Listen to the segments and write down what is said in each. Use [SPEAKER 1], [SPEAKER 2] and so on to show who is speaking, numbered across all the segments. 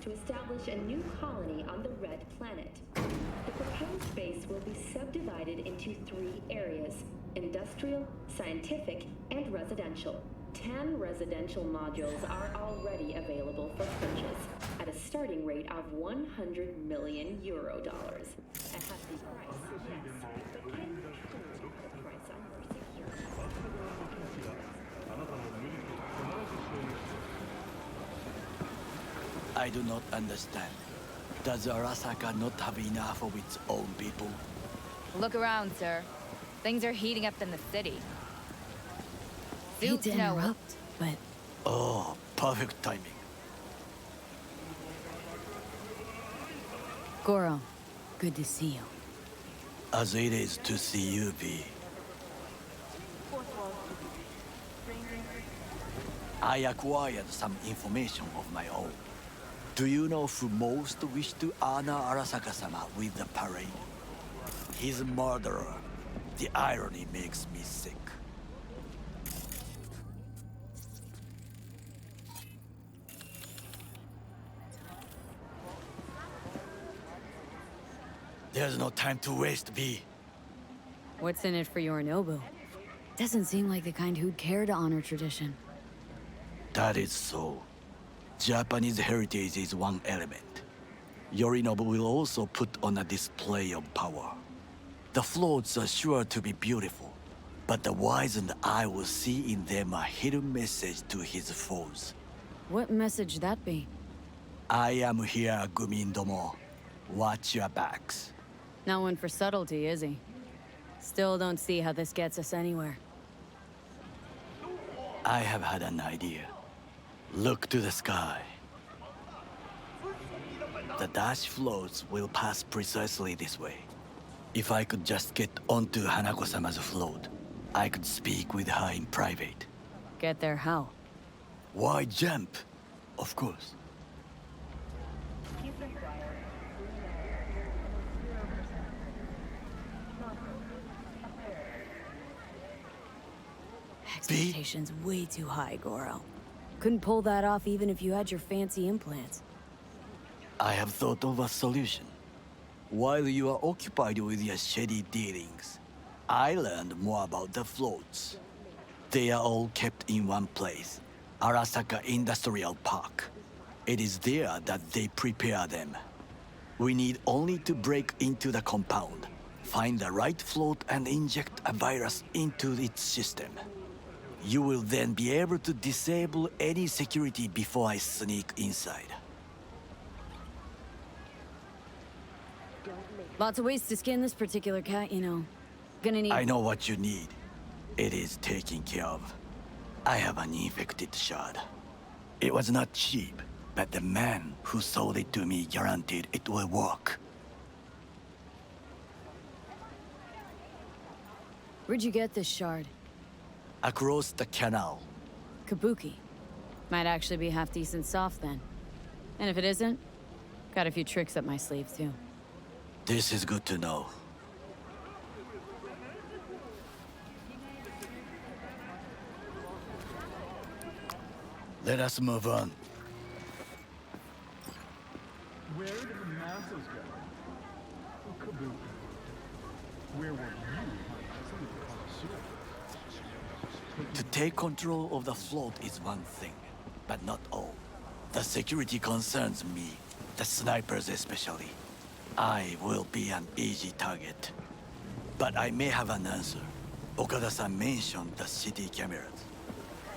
[SPEAKER 1] to establish a new colony on the Red Planet. The proposed base will be subdivided into 3 areas: industrial, scientific, and residential. 10 residential modules are already available for purchase at a starting rate of 100 million euro dollars. A hefty price, yes, but can you afford the price on more security?
[SPEAKER 2] I do not understand. Does Arasaka not have enough of its own people?
[SPEAKER 3] Look around, sir. Things are heating up in the city.
[SPEAKER 4] Hate to interrupt, but
[SPEAKER 2] Oh, perfect timing.
[SPEAKER 4] Goro, good to see you.
[SPEAKER 2] As it is to see you, V. I acquired some information of my own. Do you know who most wished to honor Arasaka-sama with the parade? His murderer. The irony makes me sick. There's no time to waste, V.
[SPEAKER 4] What's in it for Yorinobu? Doesn't seem like the kind who'd care to honor tradition.
[SPEAKER 2] That is so. Japanese heritage is one element. Yorinobu will also put on a display of power. The floats are sure to be beautiful, but the wizened eye will see in them a hidden message to his foes.
[SPEAKER 4] What message that be?
[SPEAKER 2] I am here, Gumindomo. Watch your backs.
[SPEAKER 4] Not one for subtlety, is he? Still don't see how this gets us anywhere.
[SPEAKER 2] I have had an idea. Look to the sky. The dash floats will pass precisely this way. If I could just get onto Hanako-sama's float, I could speak with her in private.
[SPEAKER 4] Get there how?
[SPEAKER 2] Why jump? Of course.
[SPEAKER 4] Expectations way too high, Goro. Couldn't pull that off even if you had your fancy implants.
[SPEAKER 2] I have thought of a solution. While you are occupied with your shady dealings, I learned more about the floats. They are all kept in one place, Arasaka Industrial Park. It is there that they prepare them. We need only to break into the compound, find the right float and inject a virus into its system. You will then be able to disable any security before I sneak inside.
[SPEAKER 4] Lots of ways to skin this particular cat, you know. Gonna need...
[SPEAKER 2] I know what you need. It is taken care of. I have an infected shard. It was not cheap, but the man who sold it to me guaranteed it will work.
[SPEAKER 4] Where'd you get this shard?
[SPEAKER 2] Across the canal.
[SPEAKER 4] Kabuki. Might actually be half-decent soft then. And if it isn't, got a few tricks up my sleeve too.
[SPEAKER 2] This is good to know. Let us move on.
[SPEAKER 5] Where did the masses go? Kabuki. Where were you?
[SPEAKER 2] To take control of the float is one thing, but not all. The security concerns me, the snipers especially. I will be an easy target. But I may have an answer. Okada-san mentioned the city cameras.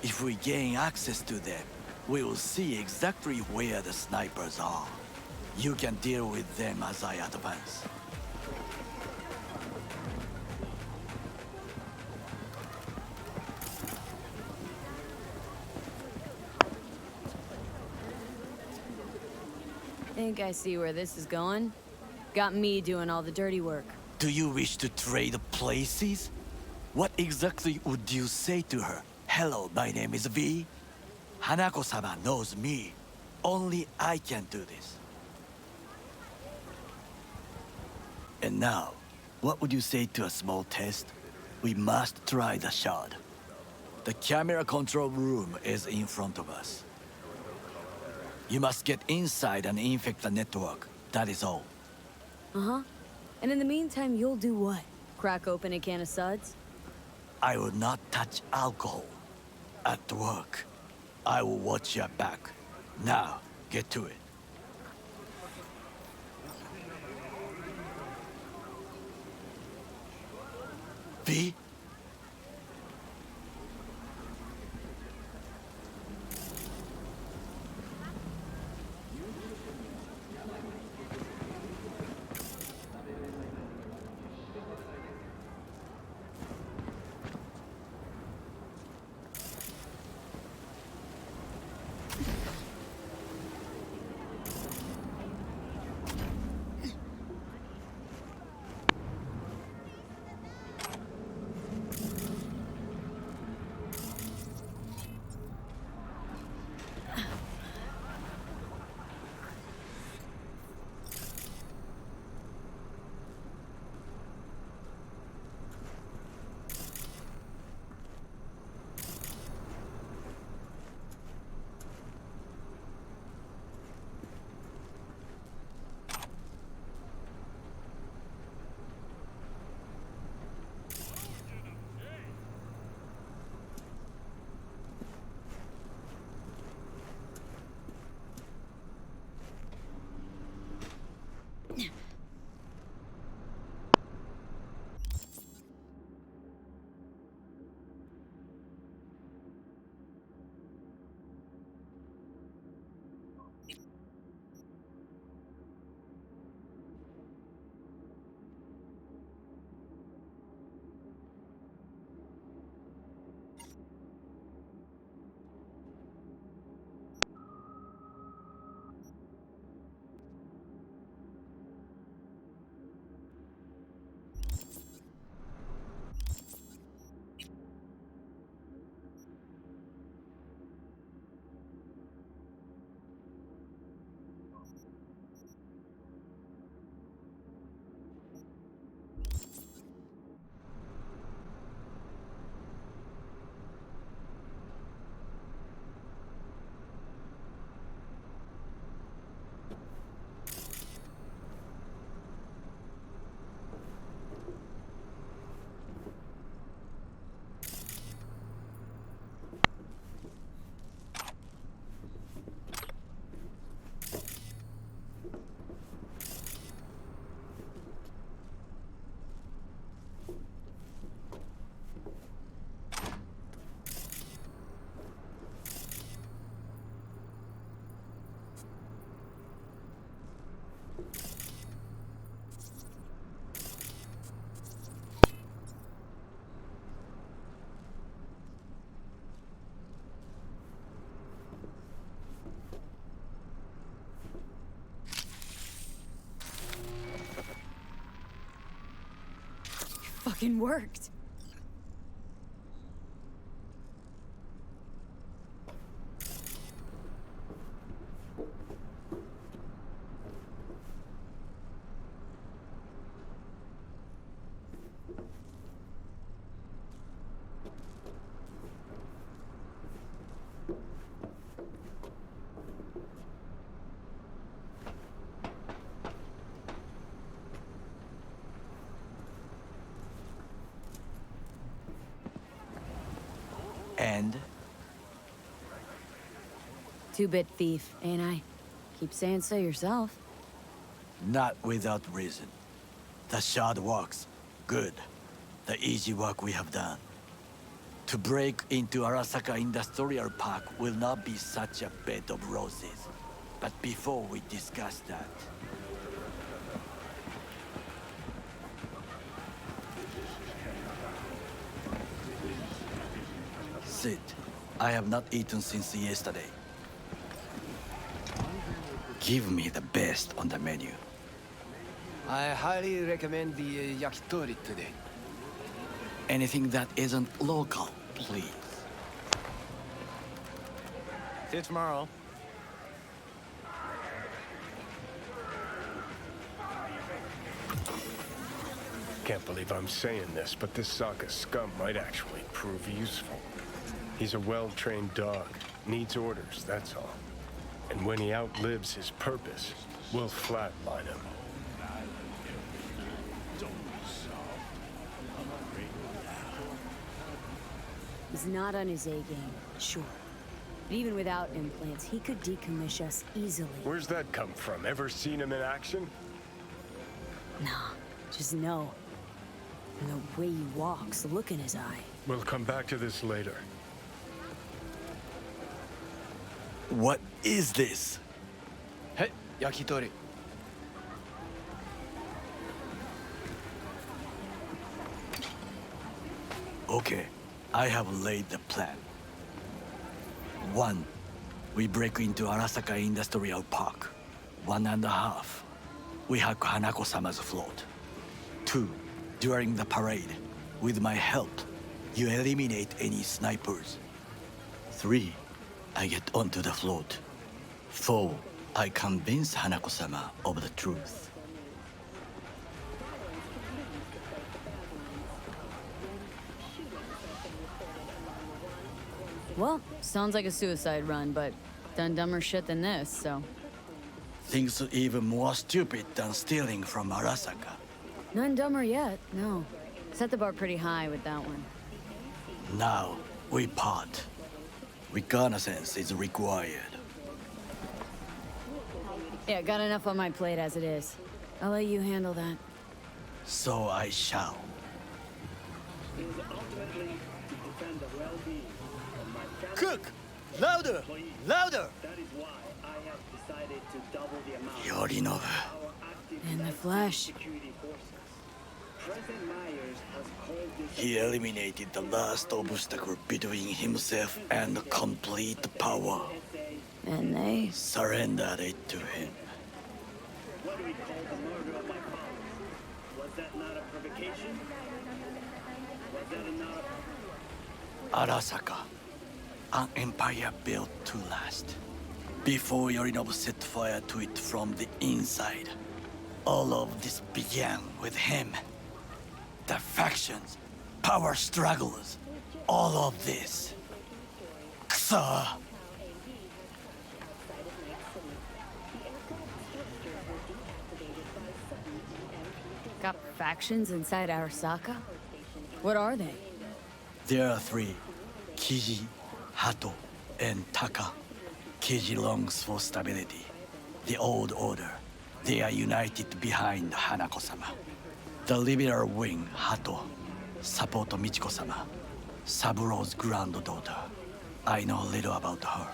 [SPEAKER 2] If we gain access to them, we will see exactly where the snipers are. You can deal with them as I advance.
[SPEAKER 4] Think I see where this is going. Got me doing all the dirty work.
[SPEAKER 2] Do you wish to trade places? What exactly would you say to her? Hello, my name is V. Hanako-sama knows me. Only I can do this. And now, what would you say to a small test? We must try the shard. The camera control room is in front of us. You must get inside and infect the network. That is all.
[SPEAKER 4] Uh-huh. And in the meantime, you'll do what? Crack open a can of suds?
[SPEAKER 2] I will not touch alcohol. At work. I will watch your back. Now, get to it. V?
[SPEAKER 4] Fucking worked.
[SPEAKER 2] And?
[SPEAKER 4] Two-bit thief, ain't I? Keep saying so yourself.
[SPEAKER 2] Not without reason. The shard works. Good. The easy work we have done. To break into Arasaka Industrial Park will not be such a bed of roses. But before we discuss that... Sit. I have not eaten since yesterday. Give me the best on the menu.
[SPEAKER 6] I highly recommend the yakitori today.
[SPEAKER 2] Anything that isn't local, please.
[SPEAKER 6] See you tomorrow.
[SPEAKER 5] Can't believe I'm saying this, but this Sokka scum might actually prove useful. He's a well-trained dog. Needs orders, that's all. And when he outlives his purpose, we'll flatline him.
[SPEAKER 4] He's not on his A game, sure. But even without implants, he could decommission us easily.
[SPEAKER 5] Where's that come from? Ever seen him in action?
[SPEAKER 4] Nah, just know. And the way he walks, the look in his eye.
[SPEAKER 5] We'll come back to this later.
[SPEAKER 2] What is this?
[SPEAKER 6] Hey, yakitori.
[SPEAKER 2] Okay, I have laid the plan. 1. We break into Arasaka Industrial Park. 1.5. We hack Hanako-sama's float. 2. During the parade, with my help, you eliminate any snipers. 3. I get onto the float. 4. I convince Hanako-sama of the truth.
[SPEAKER 4] Well, sounds like a suicide run, but done dumber shit than this, so...
[SPEAKER 2] Things even more stupid than stealing from Arasaka.
[SPEAKER 4] None dumber yet, no. Set the bar pretty high with that one.
[SPEAKER 2] Now, we part. Reconnaissance is required.
[SPEAKER 4] Yeah, got enough on my plate as it is. I'll let you handle that.
[SPEAKER 2] So I shall. Cook! Louder! Louder! Yorinobu.
[SPEAKER 4] In the flesh.
[SPEAKER 2] He eliminated the last obstacle between himself and complete power.
[SPEAKER 4] And they...
[SPEAKER 2] Surrendered it to him.
[SPEAKER 7] What do we call the murder of my father? Was that not a provocation? Was that not
[SPEAKER 2] Arasaka. An empire built to last. Before Yorinobu set fire to it from the inside, all of this began with him. The factions, power struggles, all of this. Ksa!
[SPEAKER 4] Got factions inside Arasaka? What are they?
[SPEAKER 2] There are 3. Kiji, Hato, and Taka. Kiji longs for stability. The old order. They are united behind Hanako-sama. The liberal wing, Hato, support Michiko-sama, Saburo's granddaughter. I know little about her.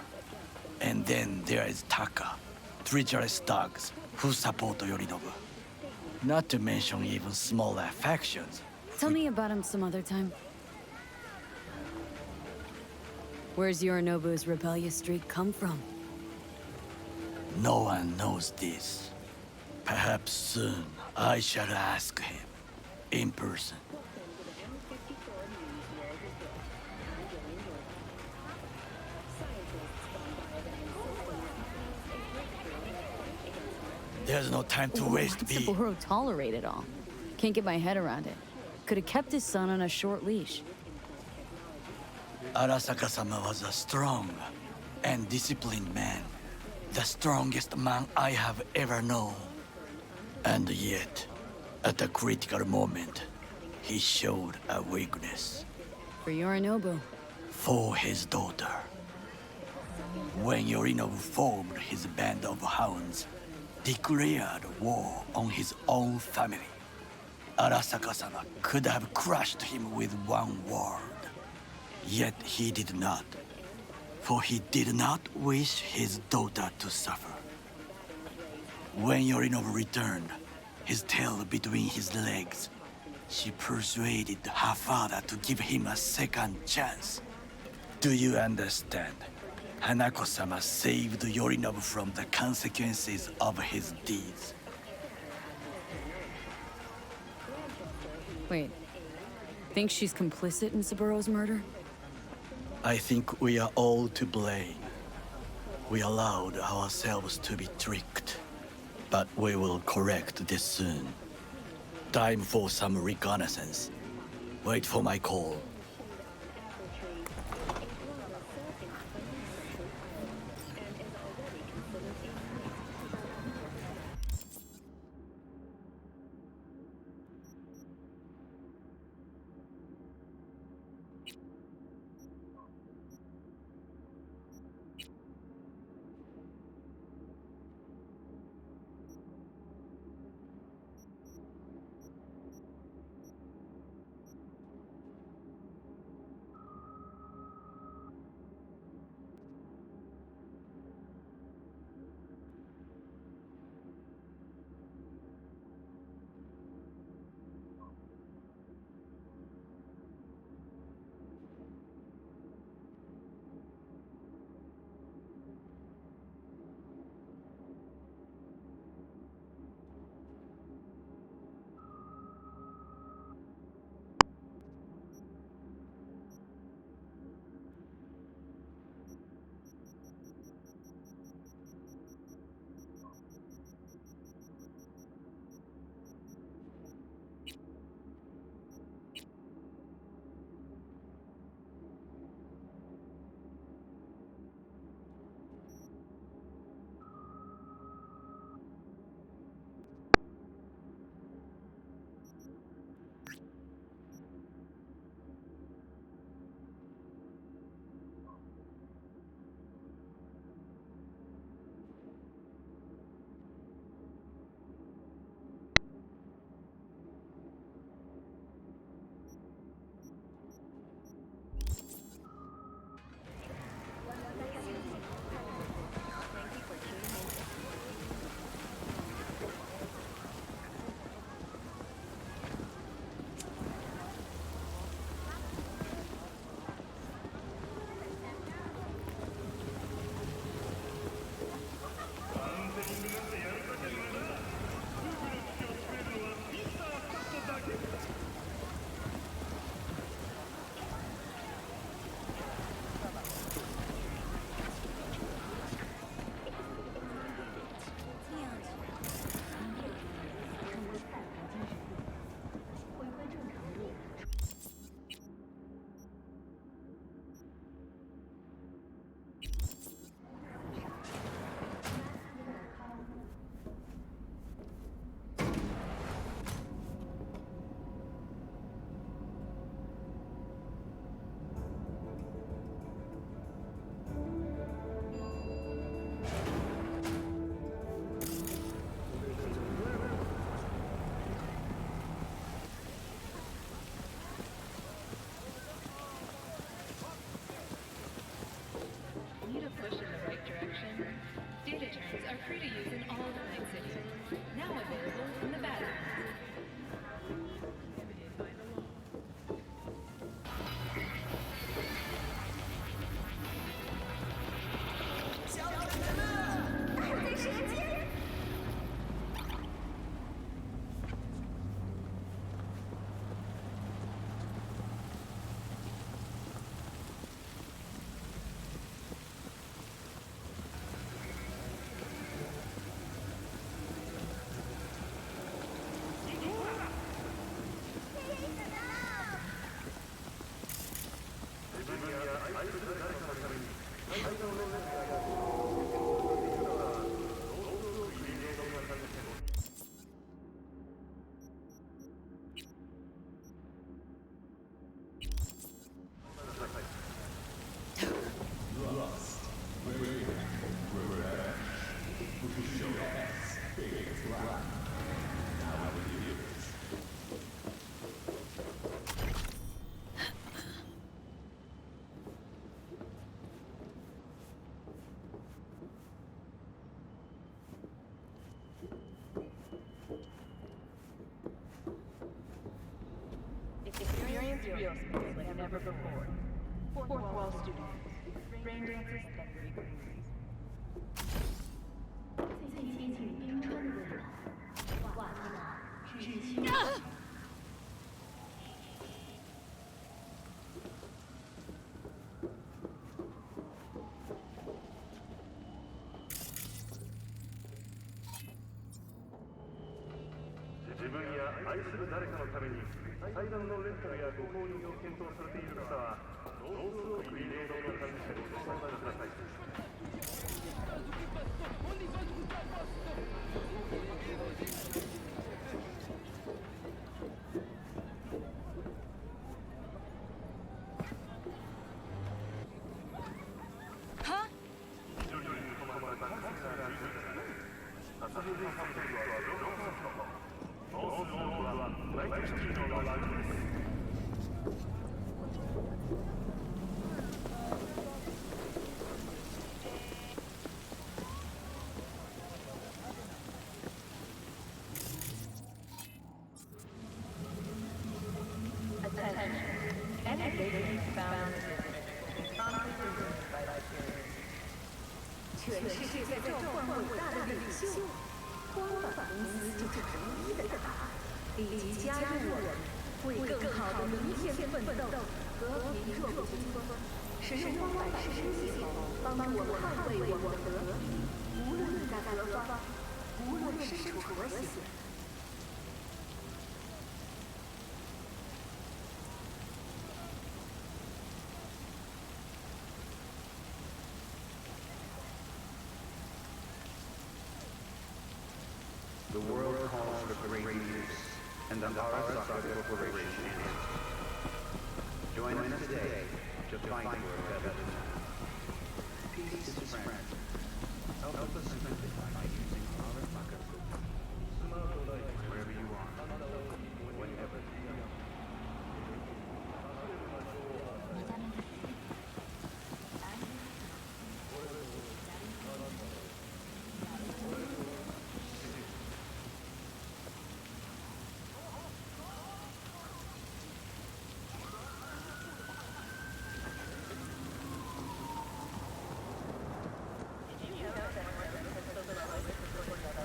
[SPEAKER 2] And then there is Taka, treacherous thugs who support Yorinobu. Not to mention even smaller factions.
[SPEAKER 4] Tell me about him some other time. Where's Yorinobu's rebellious streak come from?
[SPEAKER 2] No one knows this. Perhaps soon I shall ask him in person. There's no time to waste,
[SPEAKER 4] Why'd
[SPEAKER 2] B.
[SPEAKER 4] Saburo tolerate it all? Can't get my head around it. Could have kept his son on a short leash.
[SPEAKER 2] Arasaka-sama was a strong and disciplined man. The strongest man I have ever known. And yet, at a critical moment, he showed a weakness.
[SPEAKER 4] For Yorinobu.
[SPEAKER 2] For his daughter. When Yorinobu formed his band of hounds, declared war on his own family, Arasaka-sama could have crushed him with one word. Yet he did not, for he did not wish his daughter to suffer. When Yorinobu returned, his tail between his legs, she persuaded her father to give him a second chance. Do you understand? Hanako-sama saved Yorinobu from the consequences of his deeds.
[SPEAKER 4] Wait. Think she's complicit in Saburo's murder?
[SPEAKER 2] I think we are all to blame. We allowed ourselves to be tricked. But we will correct this soon. Time for some reconnaissance. Wait for my call.
[SPEAKER 8] available in the battery.
[SPEAKER 9] Experience real space like never before. Fourth Wall Studios. Rain dances that break movies. 最接近冰川的温暖，瓦特纳只需。
[SPEAKER 10] 自分や愛する誰かのために祭壇のレンタルやご購入を検討されている方はどうぞクリネードの管理者にご相談ください。
[SPEAKER 3] Huh?
[SPEAKER 10] 徐々に込まれたカスが充実。殺人犯率は0%。ノースノードはナイトシティのラグです。
[SPEAKER 1] 全世界在召唤伟大的领袖，光反公司就是唯一的答案。立即加入我们，为更好的明天奋斗。和平若不清风，使用光反师系统帮助我们捍卫我们的和平。无论你在何方，无论身处何险。
[SPEAKER 11] The world calls for great leaders, and the Arasaka Corporation is. Join us today to fight for a better tomorrow. Peace is friend. Help us simplify by using Arasaka wherever you are, whenever you are.
[SPEAKER 9] 「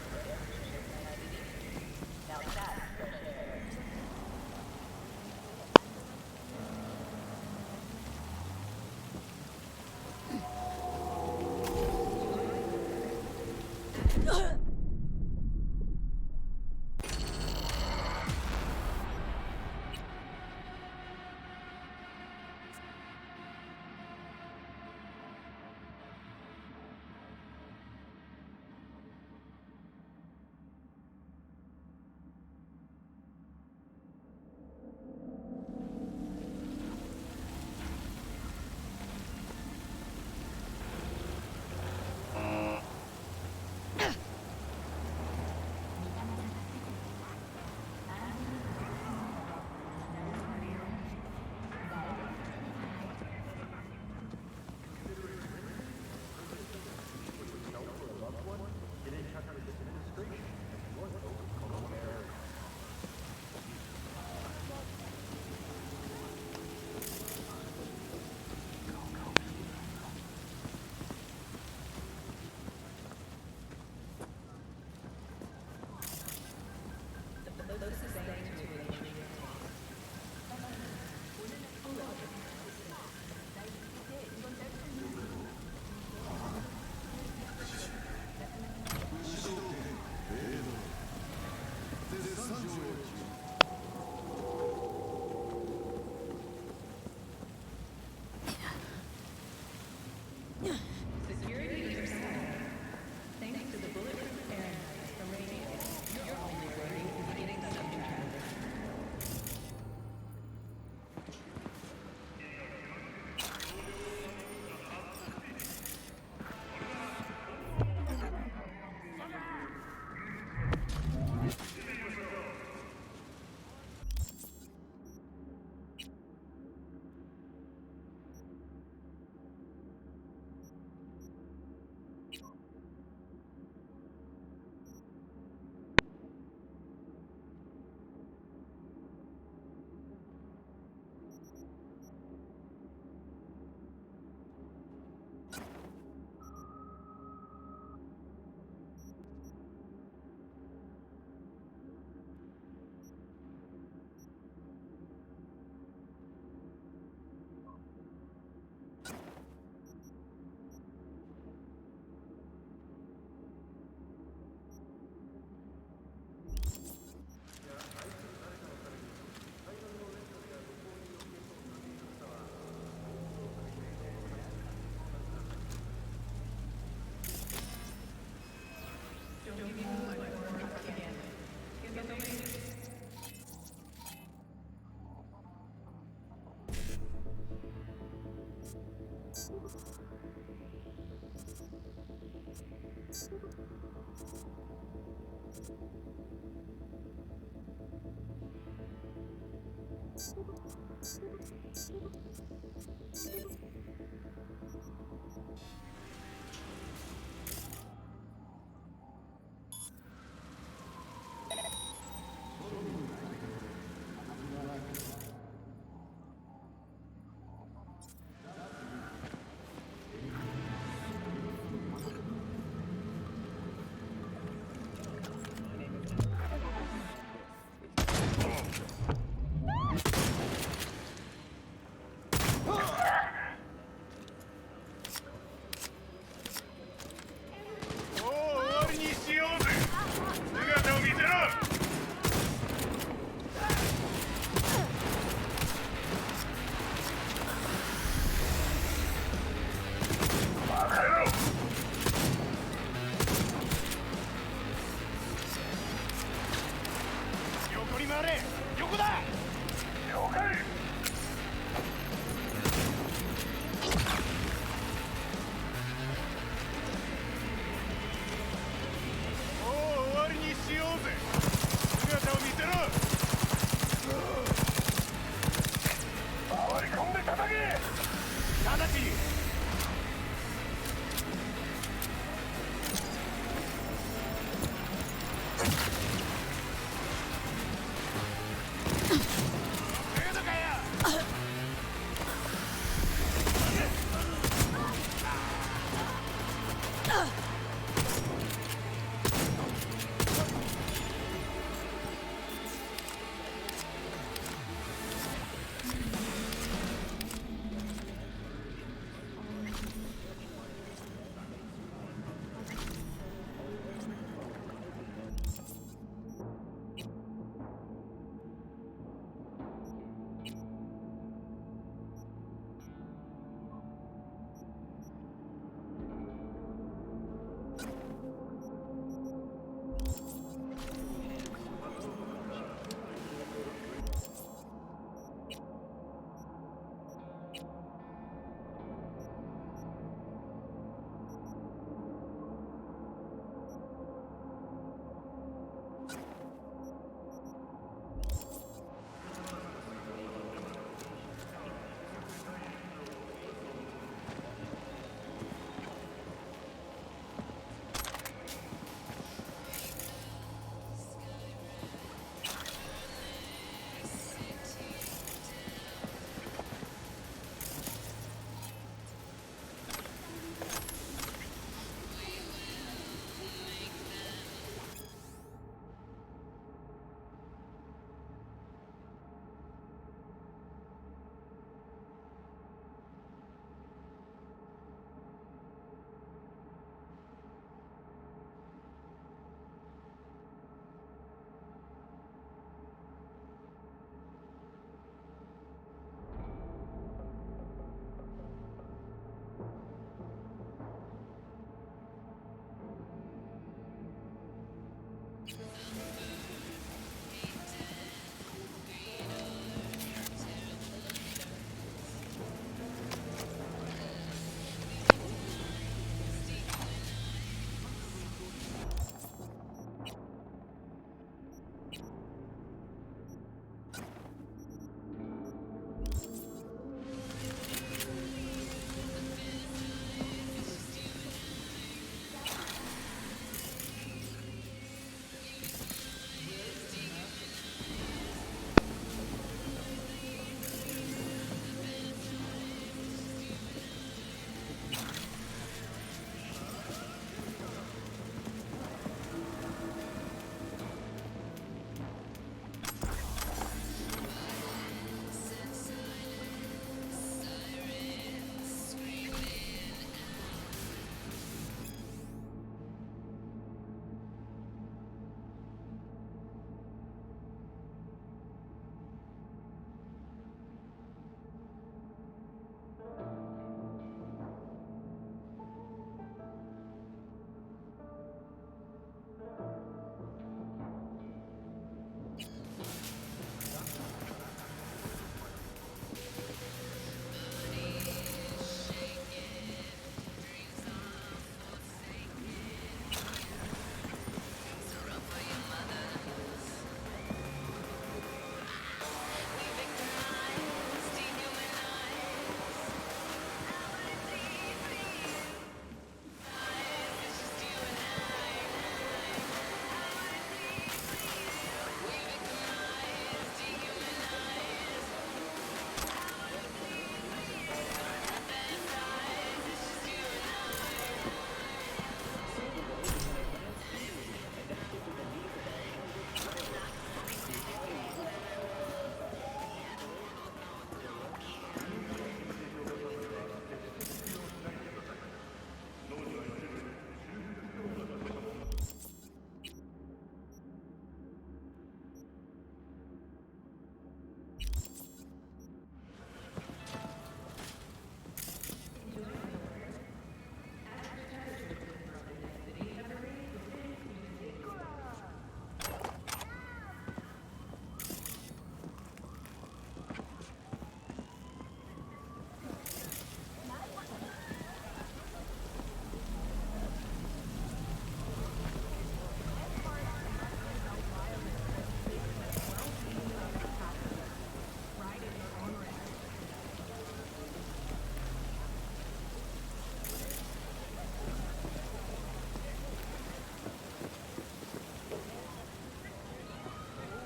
[SPEAKER 5] 程度かよ。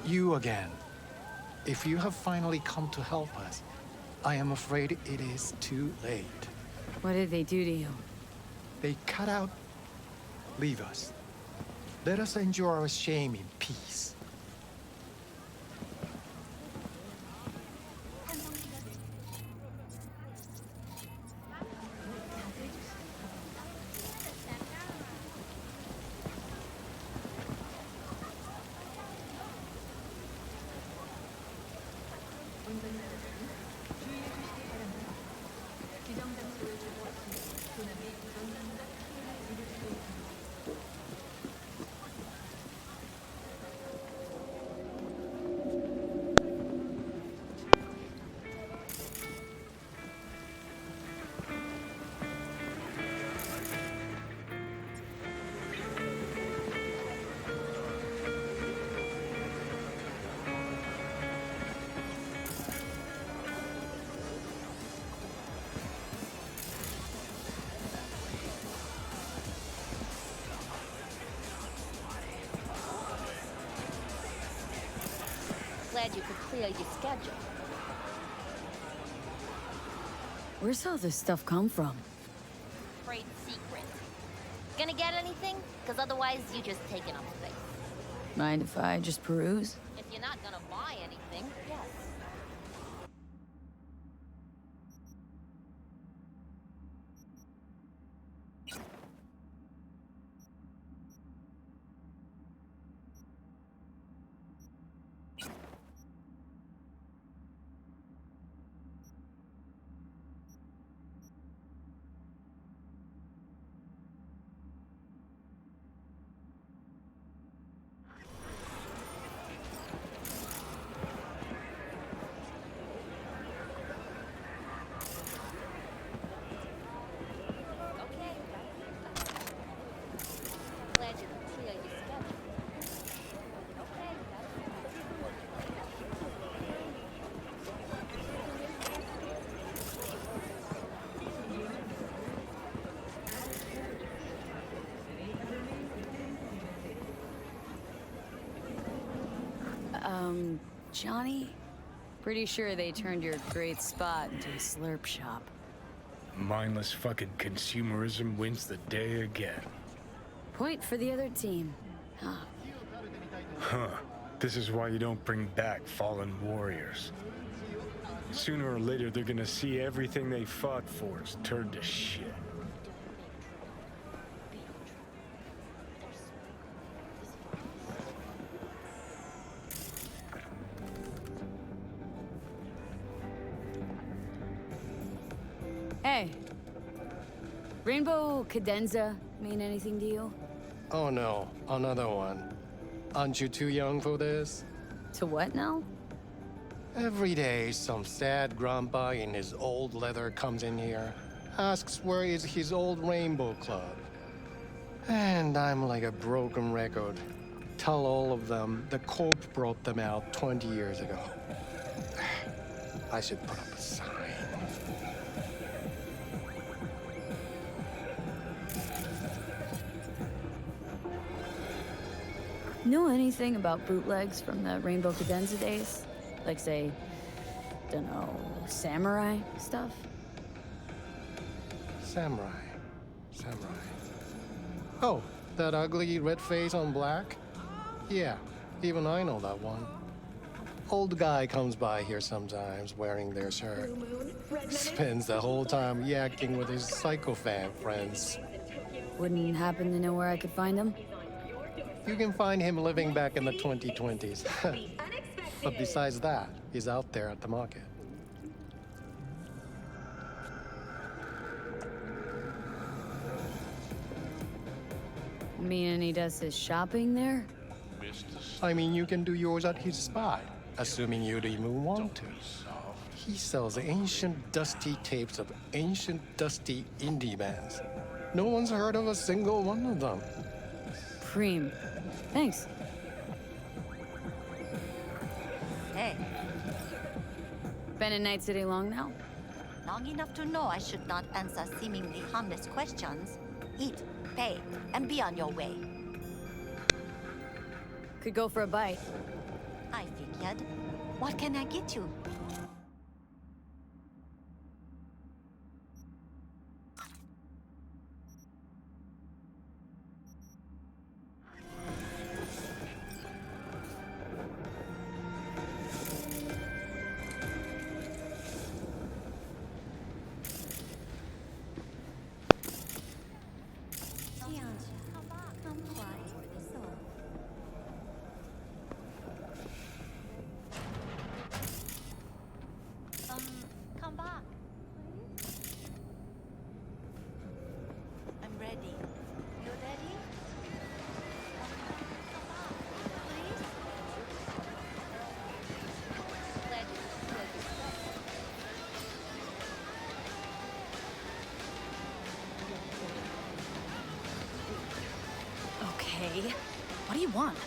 [SPEAKER 8] You again. If you have finally come to help us, I am afraid it is too late.
[SPEAKER 4] What did they do to you?
[SPEAKER 8] They cut out. Leave us. Let us endure our shame in peace.
[SPEAKER 12] Glad you could clear your schedule.
[SPEAKER 4] Where's all this stuff come from?
[SPEAKER 12] Trade secret. Gonna get anything? Because otherwise you just taking up space.
[SPEAKER 4] Mind if I just peruse?
[SPEAKER 12] If you're not gonna buy anything, yes.
[SPEAKER 4] Johnny? Pretty sure they turned your great spot into a slurp shop.
[SPEAKER 5] Mindless fucking consumerism wins the day again.
[SPEAKER 4] Point for the other team. Huh.
[SPEAKER 5] Huh. This is why you don't bring back fallen warriors. Sooner or later, they're gonna see everything they fought for is turned to shit.
[SPEAKER 4] Hey. Rainbow cadenza mean anything to you?
[SPEAKER 8] Oh no, another one. Aren't you too young for this?
[SPEAKER 4] To what now?
[SPEAKER 8] Every day, some sad grandpa in his old leather comes in here, asks where is his old rainbow club. And I'm like a broken record. Tell all of them the Corp brought them out 20 years ago. I should put up a sign.
[SPEAKER 4] Know anything about bootlegs from the Rainbow Cadenza days? Like, say, dunno, samurai stuff?
[SPEAKER 8] Samurai. Oh, that ugly red face on black? Yeah, even I know that one. Old guy comes by here sometimes wearing their shirt. Spends the whole time yakking with his psychophant friends.
[SPEAKER 4] Wouldn't happen to know where I could find him?
[SPEAKER 8] You can find him living back in the 2020s. But besides that, he's out there at the market.
[SPEAKER 4] Meaning he does his shopping there?
[SPEAKER 8] I mean, you can do yours at his spot, assuming you'd even want to. He sells ancient, dusty tapes of ancient, dusty indie bands. No one's heard of a single one of them.
[SPEAKER 4] Preem. Thanks.
[SPEAKER 12] Hey,
[SPEAKER 4] Been in Night City long now?
[SPEAKER 12] long enough to know I should not answer seemingly harmless questions. Eat, pay, and be on your way.
[SPEAKER 4] Could go for a bite.
[SPEAKER 12] I
[SPEAKER 13] kid. What can I get you? Come back. I'm ready. You ready? Come back, please.
[SPEAKER 4] Okay. What do you want?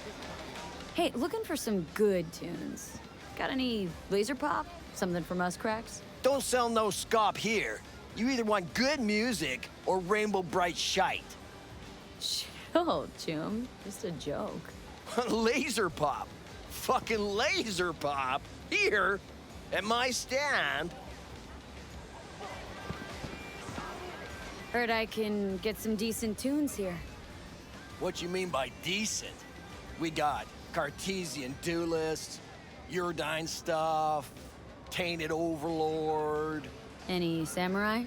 [SPEAKER 4] Hey, looking for some good tunes. Got any laser pop? Something from us cracks?
[SPEAKER 6] Don't sell no scop here. You either want good music or rainbow bright shite.
[SPEAKER 4] Chill, Chum. Just a joke.
[SPEAKER 6] Laser pop. Fucking laser pop. Here, at my stand.
[SPEAKER 4] Heard I can get some decent tunes here.
[SPEAKER 6] What you mean by decent? We got Cartesian Duelist, Uridine stuff, Tainted Overlord.
[SPEAKER 4] Any samurai?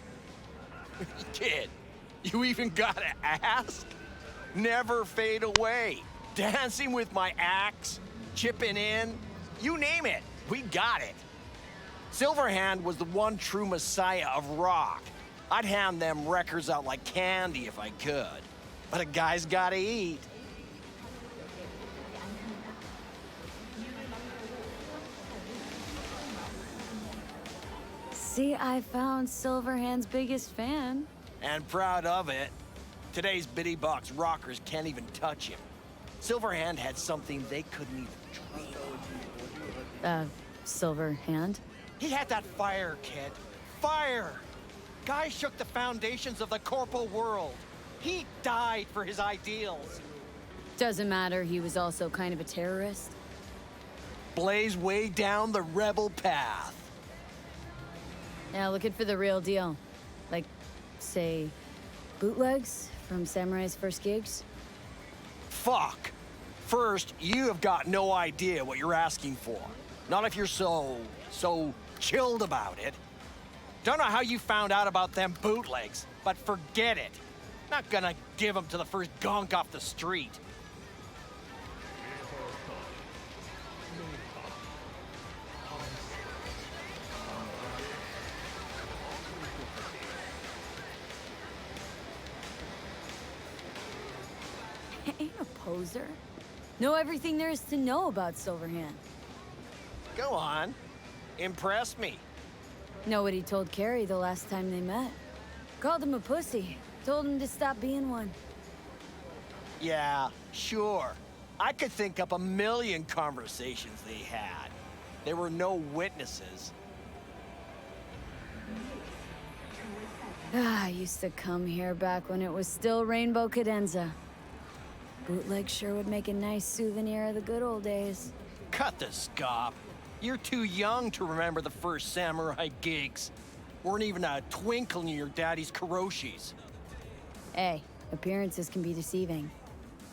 [SPEAKER 6] Kid, you even gotta ask? Never fade away. Dancing with my axe, chipping in, you name it, we got it. Silverhand was the one true messiah of rock. I'd hand them records out like candy if I could. But a guy's gotta eat.
[SPEAKER 4] See, I found Silverhand's biggest fan.
[SPEAKER 6] And proud of it. Today's bitty box rockers can't even touch him. Silverhand had something they couldn't even dream.
[SPEAKER 4] Silverhand?
[SPEAKER 6] He had that fire, kid. Fire! Guy shook the foundations of the corporal world. He died for his ideals.
[SPEAKER 4] Doesn't matter, he was also kind of a terrorist.
[SPEAKER 6] Blaze way down the rebel path.
[SPEAKER 4] Now, looking for the real deal. Like, say, bootlegs from Samurai's first gigs?
[SPEAKER 6] Fuck. First, you have got no idea what you're asking for. Not if you're so chilled about it. Don't know how you found out about them bootlegs, but forget it. Not gonna give them to the first gonk off the street.
[SPEAKER 4] Ain't a poser. Know everything there is to know about Silverhand.
[SPEAKER 6] Go on. Impress me.
[SPEAKER 4] Know what he told Carrie the last time they met. Called him a pussy. Told him to stop being one.
[SPEAKER 6] Yeah, sure. I could think up a million conversations they had. There were no witnesses.
[SPEAKER 4] I used to come here back when it was still Rainbow Cadenza. Bootleg sure would make a nice souvenir of the good old days.
[SPEAKER 6] Cut the scop. You're too young to remember the first samurai gigs. Weren't even a twinkle in your daddy's karoshis.
[SPEAKER 4] Hey, appearances can be deceiving.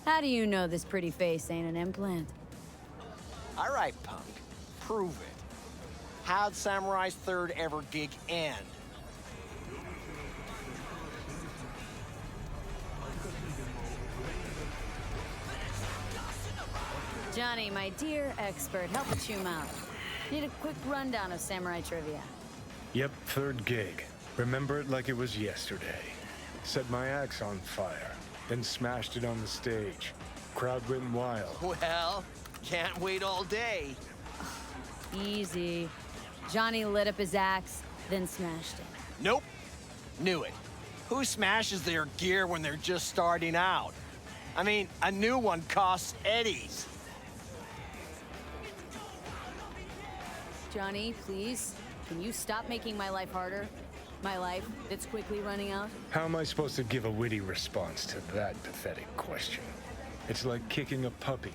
[SPEAKER 4] How do you know this pretty face ain't an implant?
[SPEAKER 6] All right, punk. Prove it. How'd Samurai's third ever gig end?
[SPEAKER 4] Johnny, my dear expert, help a chum out. Need a quick rundown of samurai trivia.
[SPEAKER 5] Yep, third gig. Remember it like it was yesterday. Set my axe on fire, then smashed it on the stage. Crowd went wild.
[SPEAKER 6] Well, can't wait all day.
[SPEAKER 4] Easy. Johnny lit up his axe, then smashed it.
[SPEAKER 6] Nope. Knew it. Who smashes their gear when they're just starting out? I mean, a new one costs eddies.
[SPEAKER 4] Johnny, please, can you stop making my life harder? My life that's quickly running out?
[SPEAKER 5] How am I supposed to give a witty response to that pathetic question? It's like kicking a puppy.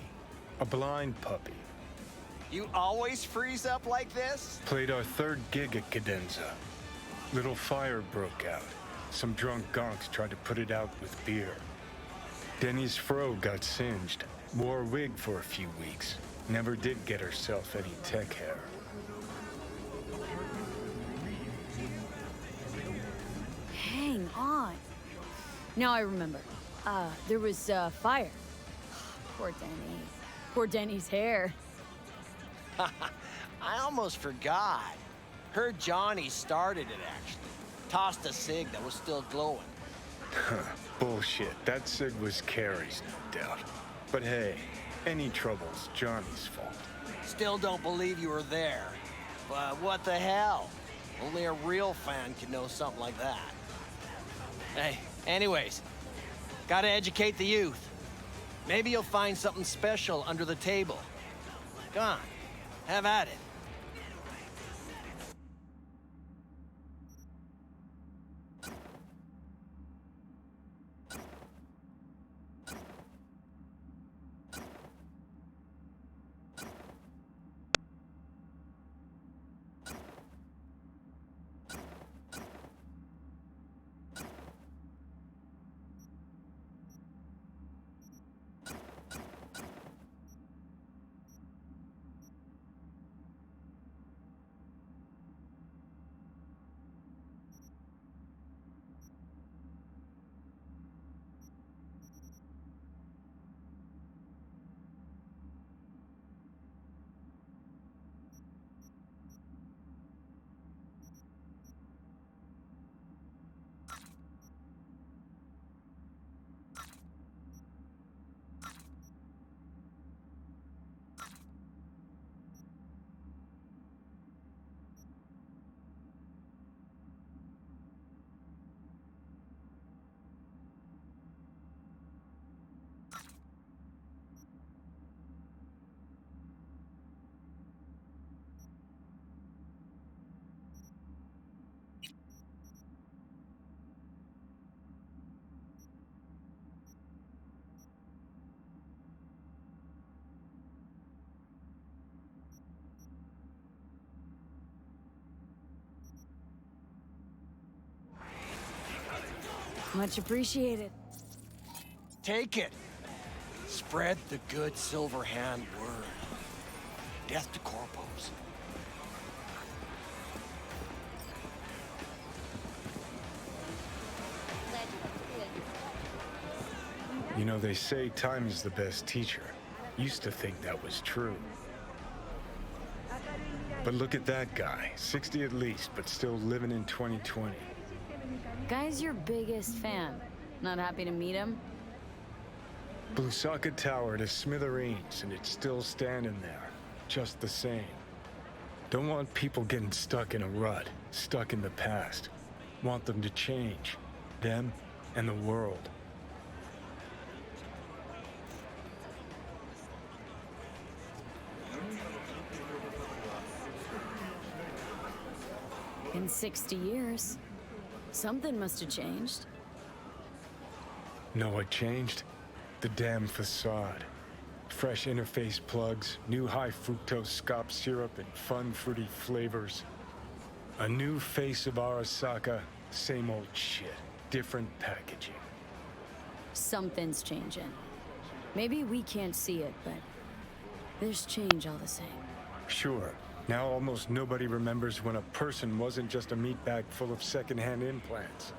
[SPEAKER 5] A blind puppy.
[SPEAKER 6] You always freeze up like this?
[SPEAKER 5] Played our third gig at Cadenza. Little fire broke out. Some drunk gonks tried to put it out with beer. Denny's fro got singed. Wore a wig for a few weeks. Never did get herself any tech hair.
[SPEAKER 4] Hang on. Now I remember. There was, fire. Poor Denny. Poor Denny's hair.
[SPEAKER 6] I almost forgot. Heard Johnny started it, actually. Tossed a cig that was still glowing.
[SPEAKER 5] Bullshit. That cig was Carrie's, no doubt. But hey, any trouble's Johnny's fault.
[SPEAKER 6] Still don't believe you were there. But what the hell? Only a real fan could know something like that. Hey, anyways, gotta educate the youth. Maybe you'll find something special under the table. Go on, have at it.
[SPEAKER 4] Much appreciated.
[SPEAKER 6] Take it. Spread the good Silver Hand word. Death to corpos.
[SPEAKER 5] You know, they say time is the best teacher. Used to think that was true. But look at that guy, 60 at least, but still living in 2020.
[SPEAKER 4] Guy's your biggest fan. Not happy to meet him?
[SPEAKER 5] Blusaka Tower to smithereens, and it's still standing there, just the same. Don't want people getting stuck in a rut, stuck in the past. Want them to change, them and the world.
[SPEAKER 4] In 60 years. Something must have changed.
[SPEAKER 5] Know what changed? The damn facade. Fresh interface plugs, new high fructose scop syrup, and fun fruity flavors. A new face of Arasaka, same old shit, different packaging.
[SPEAKER 4] Something's changing. Maybe we can't see it, but there's change all the same.
[SPEAKER 5] Sure. Now almost nobody remembers when a person wasn't just a meat bag full of secondhand implants.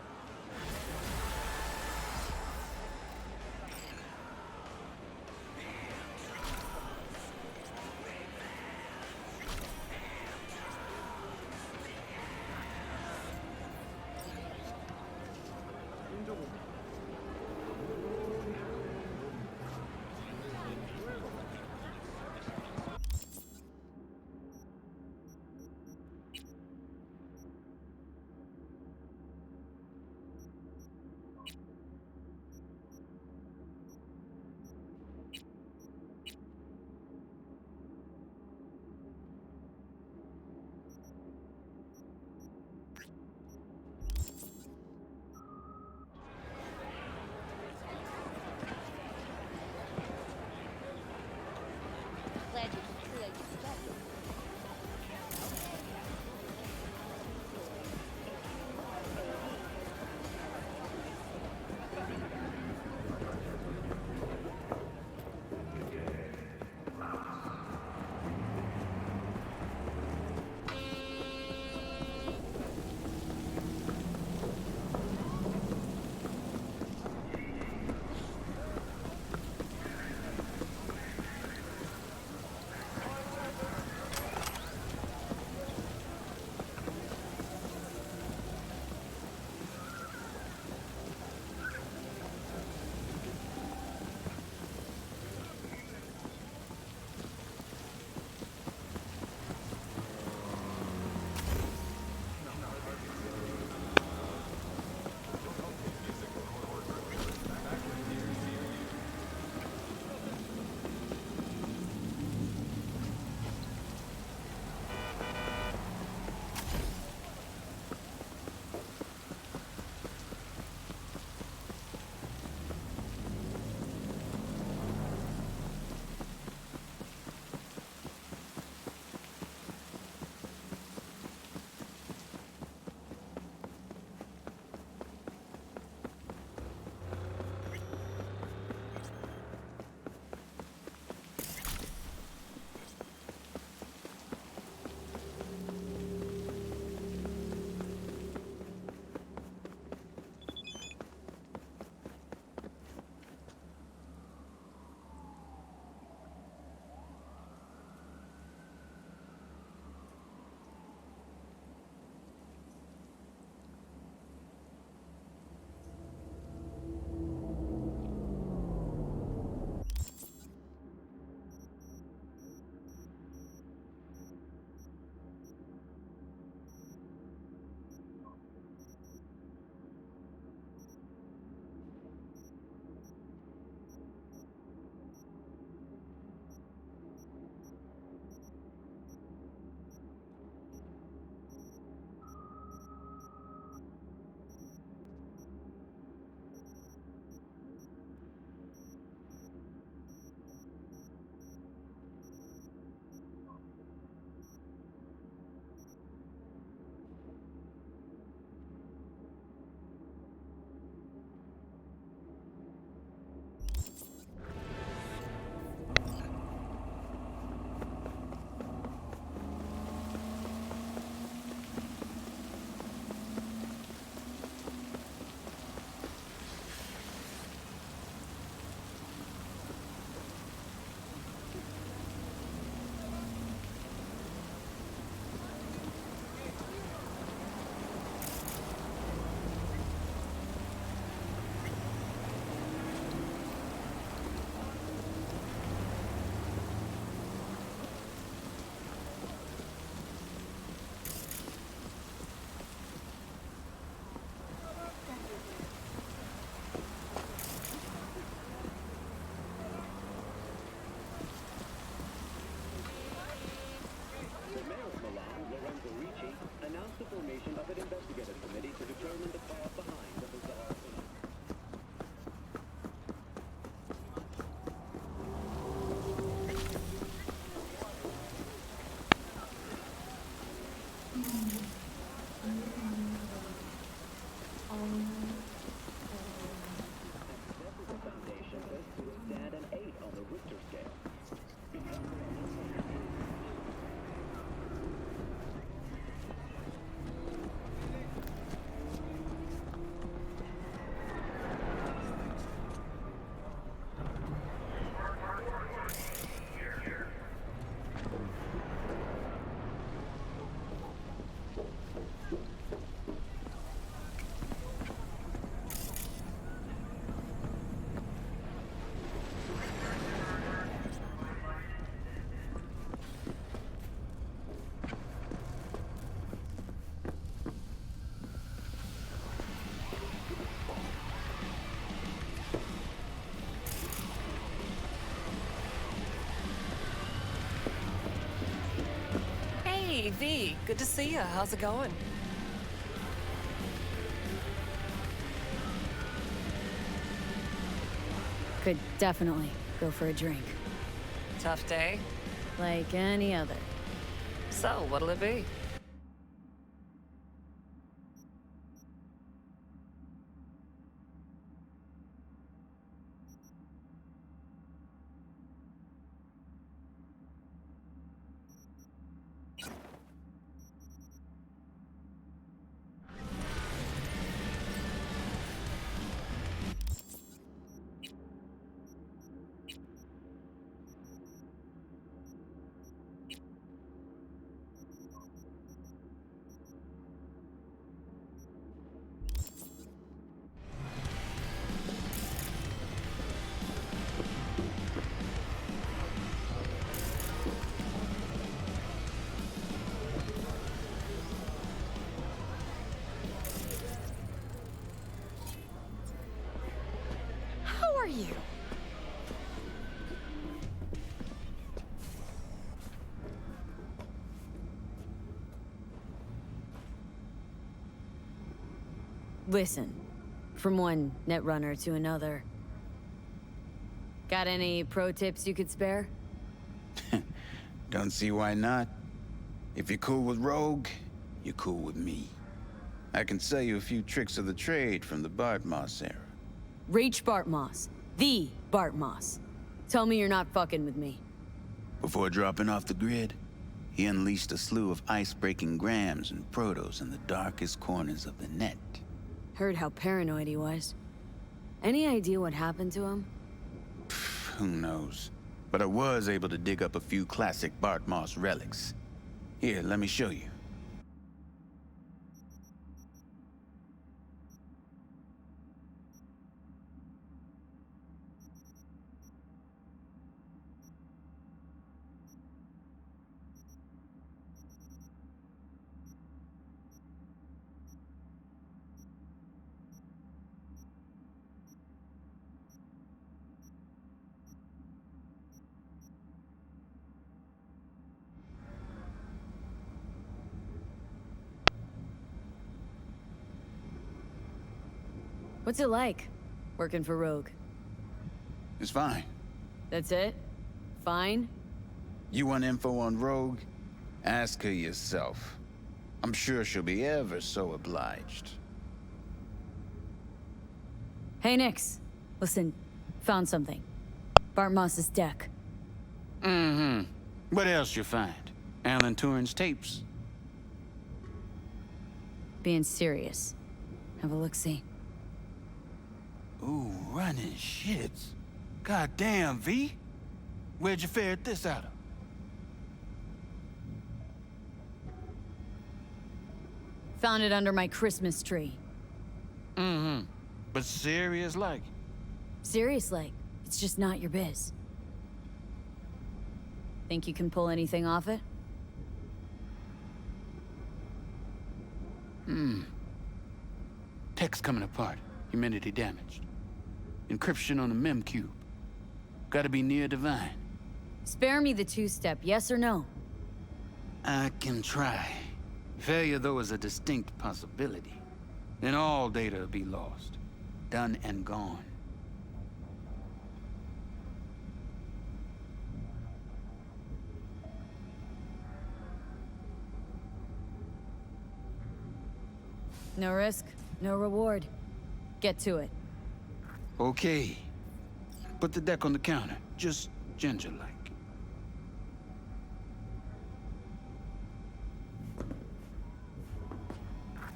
[SPEAKER 14] Hey, V. Good to see you. How's it going?
[SPEAKER 4] Could definitely go for a drink.
[SPEAKER 14] Tough day?
[SPEAKER 4] Like any other.
[SPEAKER 14] So, what'll it be?
[SPEAKER 4] How are you? Listen, from one netrunner to another. Got any pro tips you could spare?
[SPEAKER 15] Don't see why not. If you're cool with Rogue, you're cool with me. I can sell you a few tricks of the trade from the Bart Moss era.
[SPEAKER 4] Reach Bart Moss. The Bart Moss. Tell me you're not fucking with me.
[SPEAKER 15] Before dropping off the grid, he unleashed a slew of ice-breaking grams and protos in the darkest corners of the net.
[SPEAKER 4] Heard how paranoid he was. Any idea what happened to him?
[SPEAKER 15] Who knows? But I was able to dig up a few classic Bart Moss relics. Here, let me show you.
[SPEAKER 4] What's it like, working for Rogue?
[SPEAKER 15] It's fine.
[SPEAKER 4] That's it? Fine?
[SPEAKER 15] You want info on Rogue? Ask her yourself. I'm sure she'll be ever so obliged.
[SPEAKER 4] Hey, Nix. Listen, found something. Bart Moss's deck.
[SPEAKER 15] Mm-hmm. What else you find? Alan Turing's tapes?
[SPEAKER 4] Being serious. Have a look-see.
[SPEAKER 15] Ooh, running shits. Goddamn, V. Where'd you ferret this out of?
[SPEAKER 4] Found it under my Christmas tree.
[SPEAKER 15] Mm-hmm. But serious like?
[SPEAKER 4] Serious like. It's just not your biz. Think you can pull anything off it?
[SPEAKER 15] Text coming apart. Humanity damaged. Encryption on the mem cube. Gotta be near divine.
[SPEAKER 4] Spare me the two-step, yes or no?
[SPEAKER 15] I can try. Failure, though, is a distinct possibility. Then all data will be lost. Done and gone.
[SPEAKER 4] No risk, no reward. Get to it.
[SPEAKER 15] Okay. Put the deck on the counter. Just ginger-like.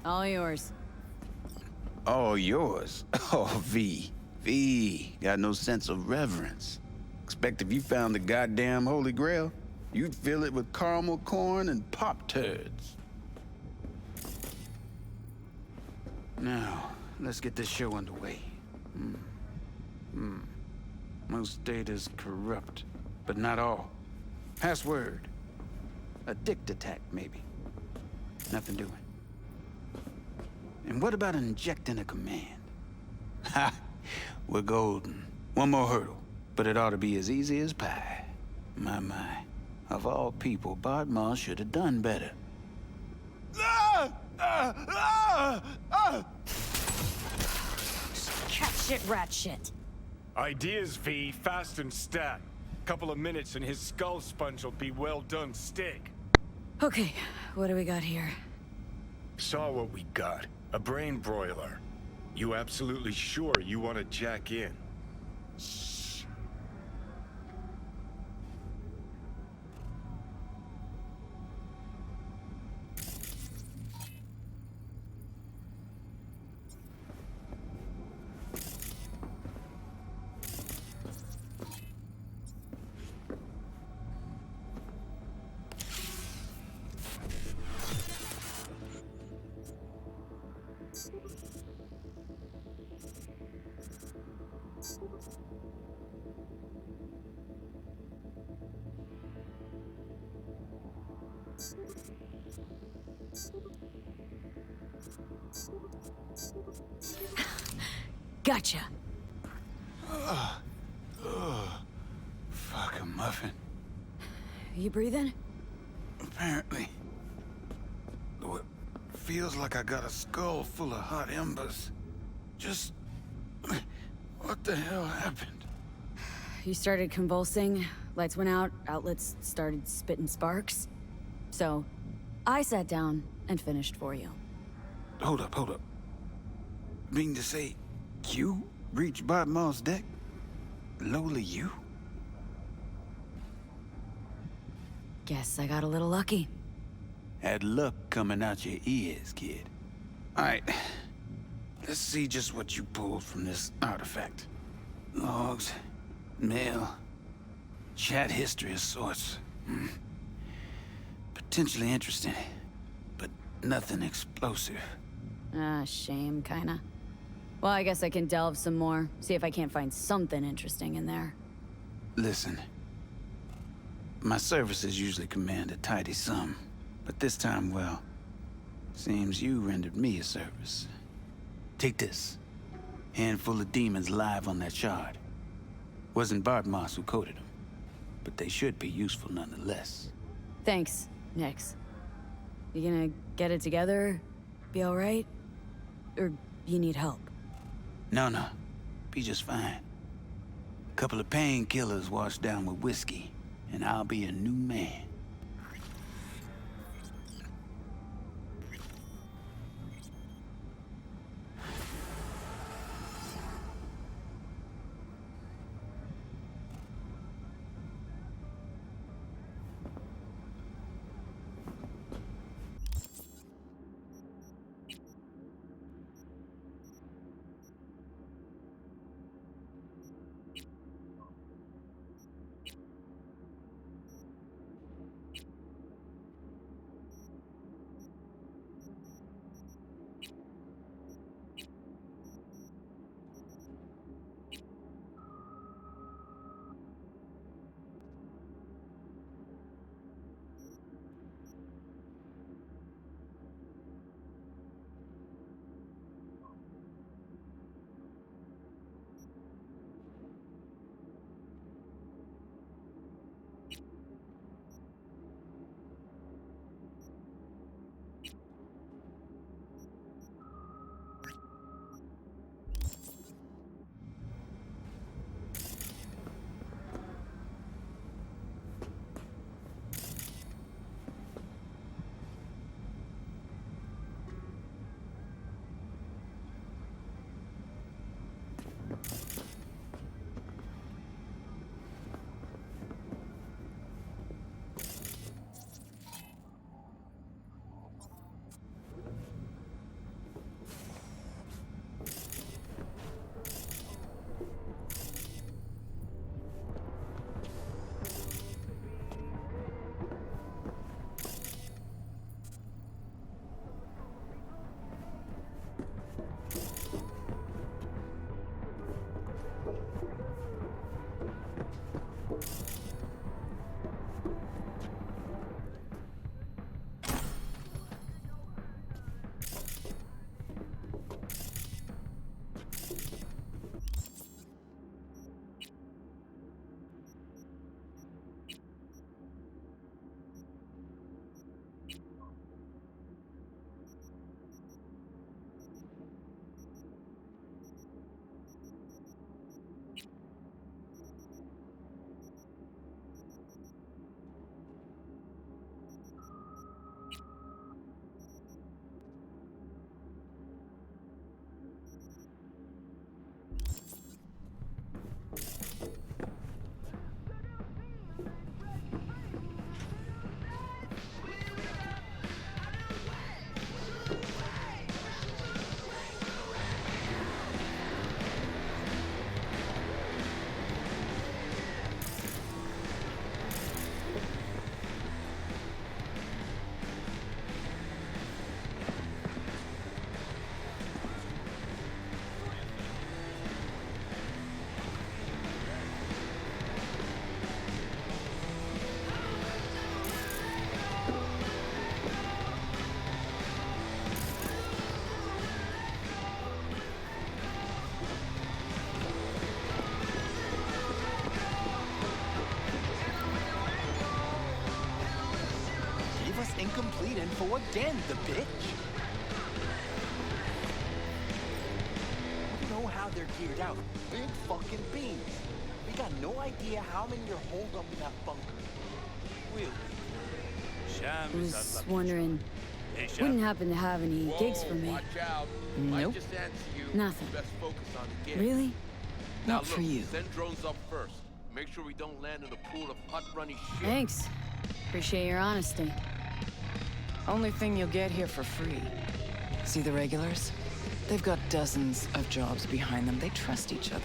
[SPEAKER 4] All yours.
[SPEAKER 15] All yours? Oh, V. V. Got no sense of reverence. Expect if you found the goddamn Holy Grail, you'd fill it with caramel corn and Pop-Turds. Now, let's get this show underway. Most data's corrupt, but not all. Password. A dict attack, maybe. Nothing doing. And what about injecting a command? Ha! We're golden. One more hurdle, but it ought to be as easy as pie. My. Of all people, Bodmar should have done better.
[SPEAKER 4] Cat shit, rat shit.
[SPEAKER 5] Ideas, V, fast and stat. Couple of minutes and his skull sponge will be well done steak.
[SPEAKER 4] Okay, what do we got here?
[SPEAKER 5] Saw what we got. A brain broiler. You absolutely sure you want to jack in?
[SPEAKER 4] Gotcha.
[SPEAKER 15] Fuck a muffin.
[SPEAKER 4] You breathing?
[SPEAKER 15] Apparently. Though it feels like I got a skull full of hot embers. Just... what the hell happened?
[SPEAKER 4] You started convulsing, lights went out, outlets started spitting sparks. So, I sat down and finished for you.
[SPEAKER 15] Hold up. Mean to say, you reached Bodmar's deck? Lowly you?
[SPEAKER 4] Guess I got a little lucky.
[SPEAKER 15] Had luck coming out your ears, kid. Alright. Let's see just what you pulled from this artifact. Logs, mail, chat history of sorts. Potentially interesting, but nothing explosive.
[SPEAKER 4] Ah, shame, kinda. Well, I guess I can delve some more, see if I can't find something interesting in there.
[SPEAKER 15] Listen. My services usually command a tidy sum, but this time, well, seems you rendered me a service. Take this. Handful of demons live on that shard. Wasn't Bartmoss who coded them, but they should be useful nonetheless.
[SPEAKER 4] Thanks, Nix. You gonna get it together? Be alright? Or you need help?
[SPEAKER 15] No. Be just fine. Couple of painkillers washed down with whiskey, and I'll be a new man.
[SPEAKER 6] leave us incomplete info again, the bitch. You know how they're geared out. Big fucking beams. We got no idea how many are holed up in that bunker. Really?
[SPEAKER 4] I was wondering, wouldn't happen to have any gigs for me.
[SPEAKER 16] Watch out.
[SPEAKER 4] Nope.
[SPEAKER 16] Just answer you.
[SPEAKER 4] Nothing.
[SPEAKER 16] Best focus on the gigs.
[SPEAKER 4] Really?
[SPEAKER 16] Now
[SPEAKER 4] Not for
[SPEAKER 16] look,
[SPEAKER 4] you.
[SPEAKER 16] Send drones up first. Make sure we don't land in a pool of hot runny shit.
[SPEAKER 4] Thanks. Appreciate your honesty.
[SPEAKER 17] Only thing you'll get here for free. See the regulars? They've got dozens of jobs behind them. They trust each other.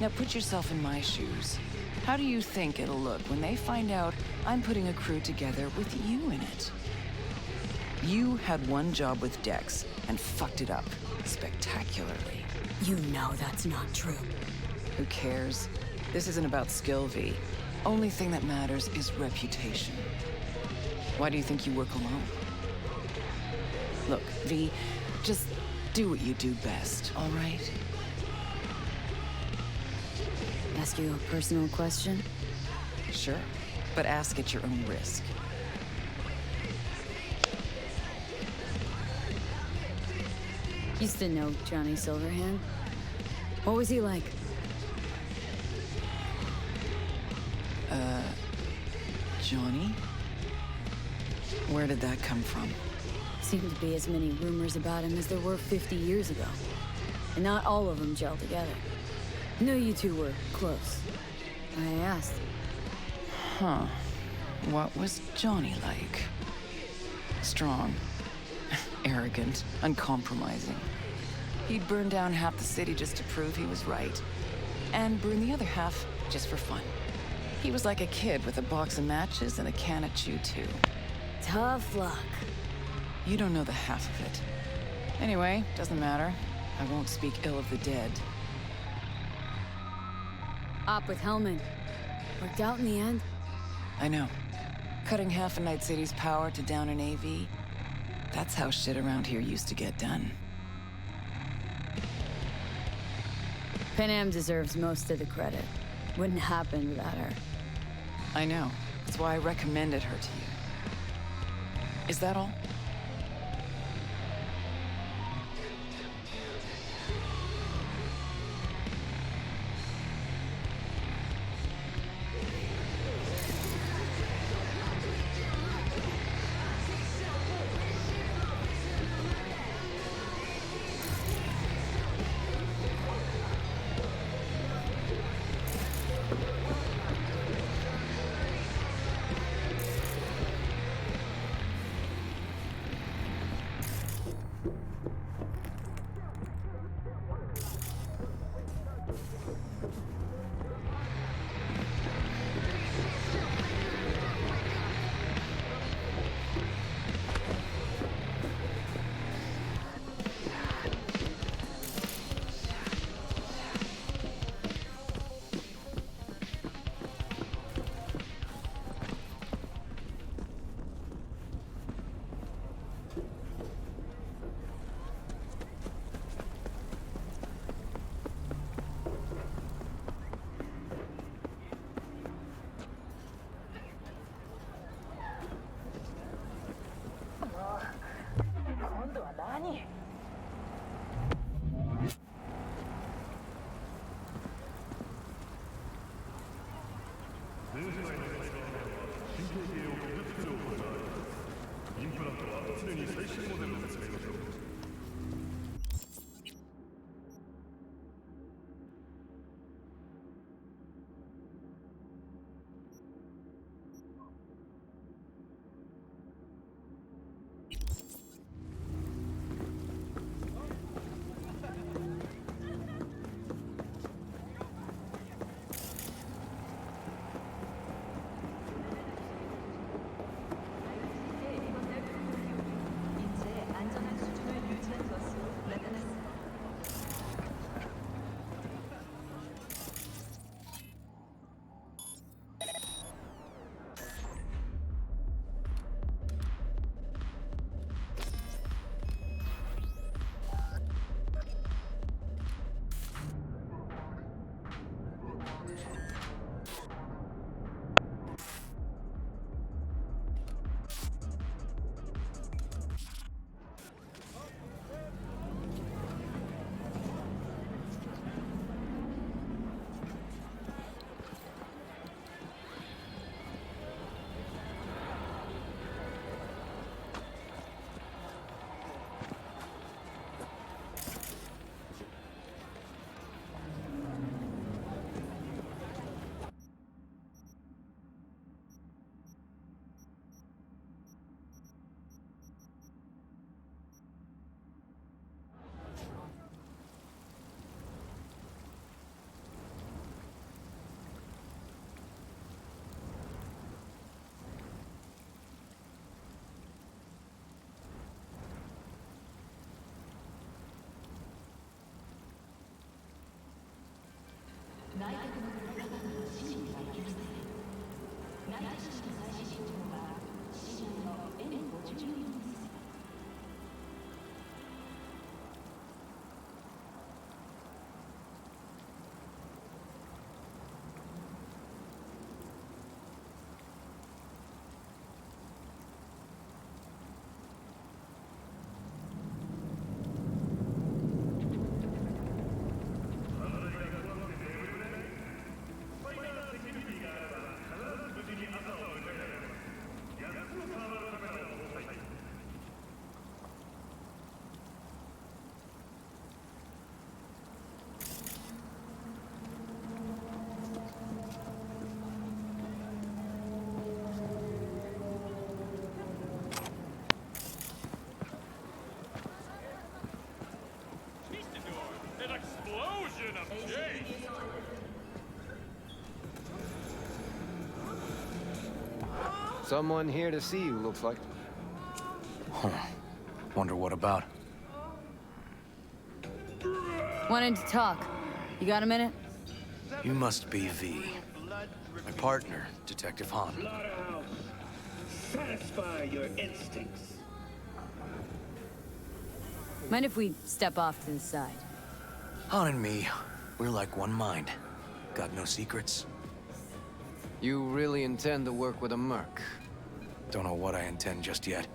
[SPEAKER 17] Now put yourself in my shoes. How do you think it'll look when they find out I'm putting a crew together with you in it? You had one job with Dex and fucked it up spectacularly.
[SPEAKER 4] You know that's not true.
[SPEAKER 17] Who cares? This isn't about skill, V. Only thing that matters is reputation. Why do you think you work alone? Look, V, just do what you do best, all right?
[SPEAKER 4] Ask you a personal question?
[SPEAKER 17] Sure, but ask at your own risk.
[SPEAKER 4] Used to know Johnny Silverhand. What was he like?
[SPEAKER 17] Johnny? Where did that come from?
[SPEAKER 4] Seemed to be as many rumors about him as there were 50 years ago. And not all of them gelled together. Knew you two were close. I asked.
[SPEAKER 17] Huh. What was Johnny like? Strong. Arrogant. Uncompromising. He'd burn down half the city just to prove he was right. And burn the other half just for fun. He was like a kid with a box of matches and a can of chew-chew.
[SPEAKER 4] Tough luck.
[SPEAKER 17] You don't know the half of it. Anyway, doesn't matter. I won't speak ill of the dead.
[SPEAKER 4] Op with Hellman. Worked out in the end.
[SPEAKER 17] I know. Cutting half a Night City's power to down an AV. That's how shit around here used to get done.
[SPEAKER 4] Panam deserves most of the credit. Wouldn't happen without her.
[SPEAKER 17] I know. That's why I recommended her to you. Is that all?
[SPEAKER 10] An explosion of change!
[SPEAKER 18] Someone here to see you, looks like.
[SPEAKER 19] Huh. Wonder what about.
[SPEAKER 4] Wanted to talk. You got a minute?
[SPEAKER 19] You must be V. My partner, Detective Han.
[SPEAKER 7] Slaughterhouse. Satisfy your instincts.
[SPEAKER 4] Mind if we step off to the side?
[SPEAKER 19] Han and me, we're like one mind. Got no secrets.
[SPEAKER 18] You really intend to work with a merc?
[SPEAKER 19] Don't know what I intend just yet.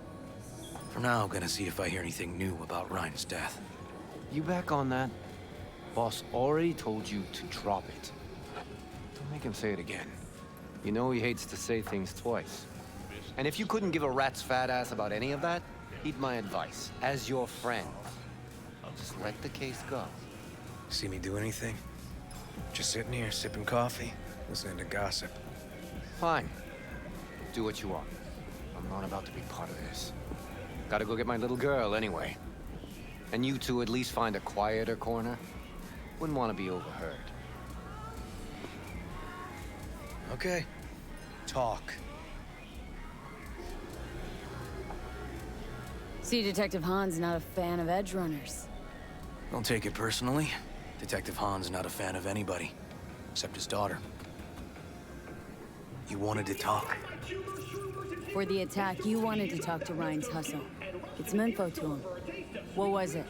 [SPEAKER 19] For now, gonna see if I hear anything new about Ryan's death.
[SPEAKER 18] You back on that? Boss already told you to drop it. Don't make him say it again. You know he hates to say things twice. And if you couldn't give a rat's fat ass about any of that, heed my advice. As your friend, just let the case go.
[SPEAKER 19] See me do anything? Just sitting here, sipping coffee, listening to gossip.
[SPEAKER 18] Fine. Do what you want. I'm not about to be part of this. Gotta go get my little girl anyway. And you two at least find a quieter corner. Wouldn't want to be overheard.
[SPEAKER 19] Okay. Talk.
[SPEAKER 4] See, Detective Han's not a fan of edge runners.
[SPEAKER 19] Don't take it personally. Detective Han's not a fan of anybody, except his daughter. You wanted to talk?
[SPEAKER 4] For the attack, you wanted to talk to Ryan's hustle. Get some info to him. What was it?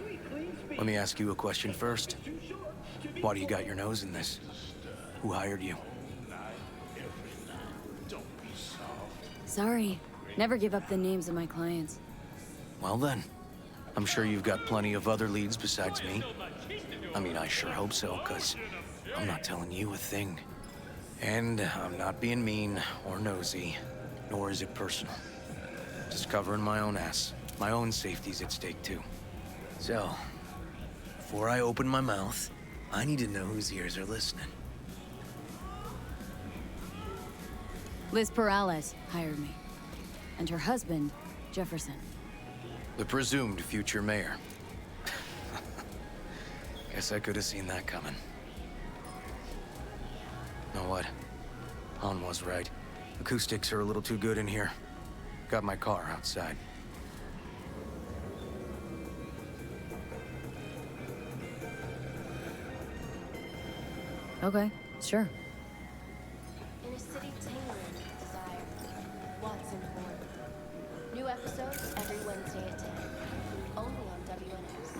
[SPEAKER 19] Let me ask you a question first. Why do you got your nose in this? Who hired you?
[SPEAKER 4] Sorry. Never give up the names of my clients.
[SPEAKER 19] Well then, I'm sure you've got plenty of other leads besides me. I mean, I sure hope so, 'cause I'm not telling you a thing. And I'm not being mean or nosy, nor is it personal. Just covering my own ass. My own safety's at stake too. So, before I open my mouth, I need to know whose ears are listening.
[SPEAKER 4] Liz Perales hired me. And her husband, Jefferson.
[SPEAKER 19] The presumed future mayor. Guess I could have seen that coming. Know what? Han was right. Acoustics are a little too good in here. Got my car outside.
[SPEAKER 4] Okay, sure.
[SPEAKER 20] In a city tingling with desire. Watson Horn. New episodes every Wednesday at 10. Only on WNS.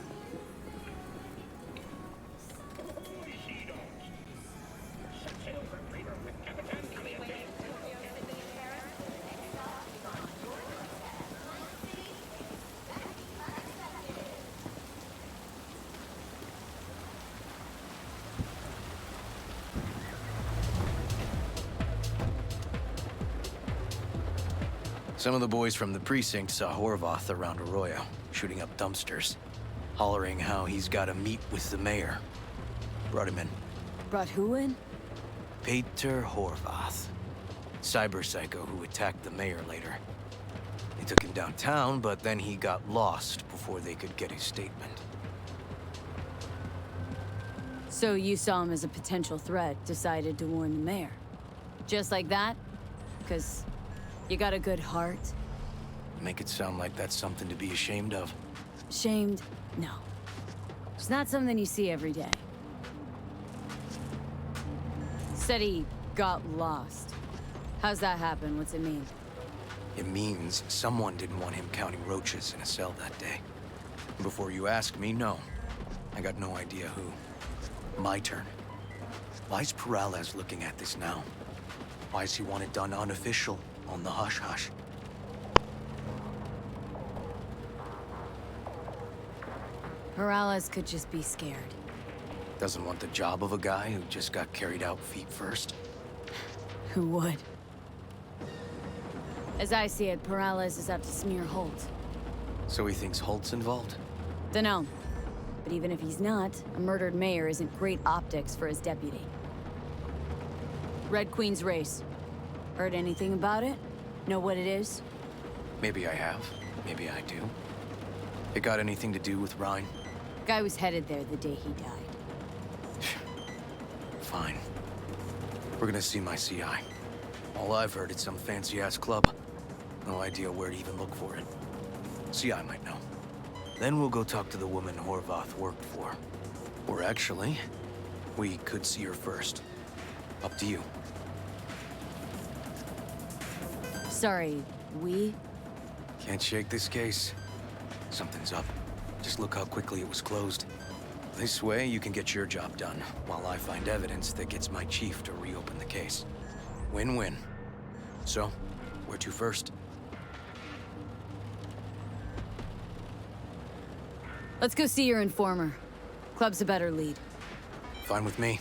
[SPEAKER 19] Some of the boys from the precinct saw Horvath around Arroyo, shooting up dumpsters, hollering how he's got to meet with the mayor. Brought him in.
[SPEAKER 4] Brought who in?
[SPEAKER 19] Peter Horvath. Cyber psycho who attacked the mayor later. They took him downtown, but then he got lost before they could get his statement.
[SPEAKER 4] So you saw him as a potential threat, decided to warn the mayor. Just like that? 'Cause you got a good heart?
[SPEAKER 19] Make it sound like that's something to be ashamed of.
[SPEAKER 4] Shamed? No. It's not something you see every day. Said he got lost. How's that happen? What's it mean?
[SPEAKER 19] It means someone didn't want him counting roaches in a cell that day. Before you ask me, no. I got no idea who. My turn. Why's Peralez looking at this now? Why does he want it done unofficial, on the hush-hush?
[SPEAKER 4] Peralez could just be scared.
[SPEAKER 19] Doesn't want the job of a guy who just got carried out feet first?
[SPEAKER 4] Who would? As I see it, Peralez is out to smear Holt.
[SPEAKER 19] So he thinks Holt's involved?
[SPEAKER 4] Dunno. But even if he's not, a murdered mayor isn't great optics for his deputy. Red Queen's race. Heard anything about it? Know what it is?
[SPEAKER 19] Maybe I have. Maybe I do. It got anything to do with Rhine?
[SPEAKER 4] Guy was headed there the day he died.
[SPEAKER 19] Fine. We're gonna see my CI. All I've heard is some fancy-ass club. No idea where to even look for it. CI might know. Then we'll go talk to the woman Horvath worked for. Or actually, we could see her first. Up to you.
[SPEAKER 4] Sorry, we?
[SPEAKER 19] Can't shake this case. Something's up. Just look how quickly it was closed. This way, you can get your job done, while I find evidence that gets my chief to reopen the case. Win-win. So, where to first?
[SPEAKER 4] Let's go see your informer. Club's a better lead.
[SPEAKER 19] Fine with me.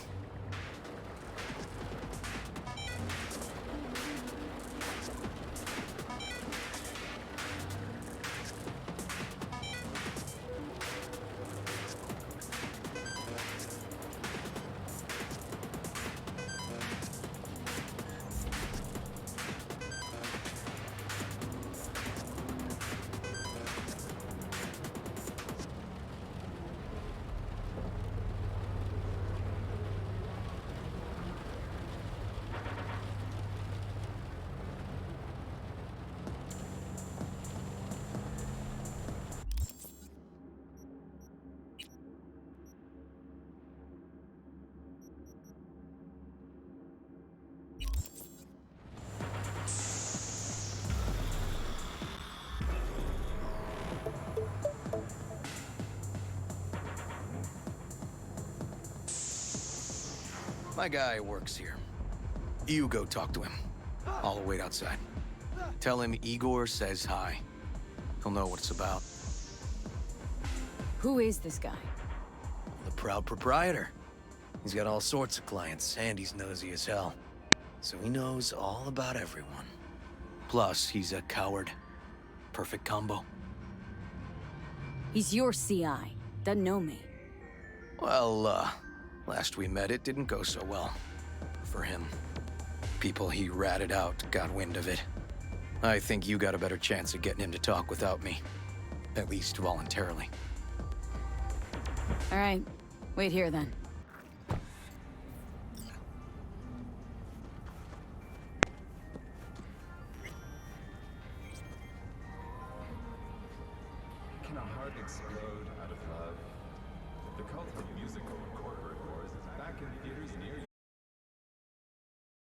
[SPEAKER 19] My guy works here. You go talk to him. I'll wait outside. Tell him Igor says hi. He'll know what it's about.
[SPEAKER 4] Who is this guy?
[SPEAKER 19] The proud proprietor. He's got all sorts of clients, and he's nosy as hell. So he knows all about everyone. Plus, he's a coward. Perfect combo.
[SPEAKER 4] He's your CI. Doesn't know me.
[SPEAKER 19] Well, last we met, it didn't go so well. For him. People he ratted out got wind of it. I think you got a better chance of getting him to talk without me. At least voluntarily.
[SPEAKER 4] All right. Wait here, then.
[SPEAKER 21] Can a heart explode out of love? The cult of musical corporate wars is back in theaters near you.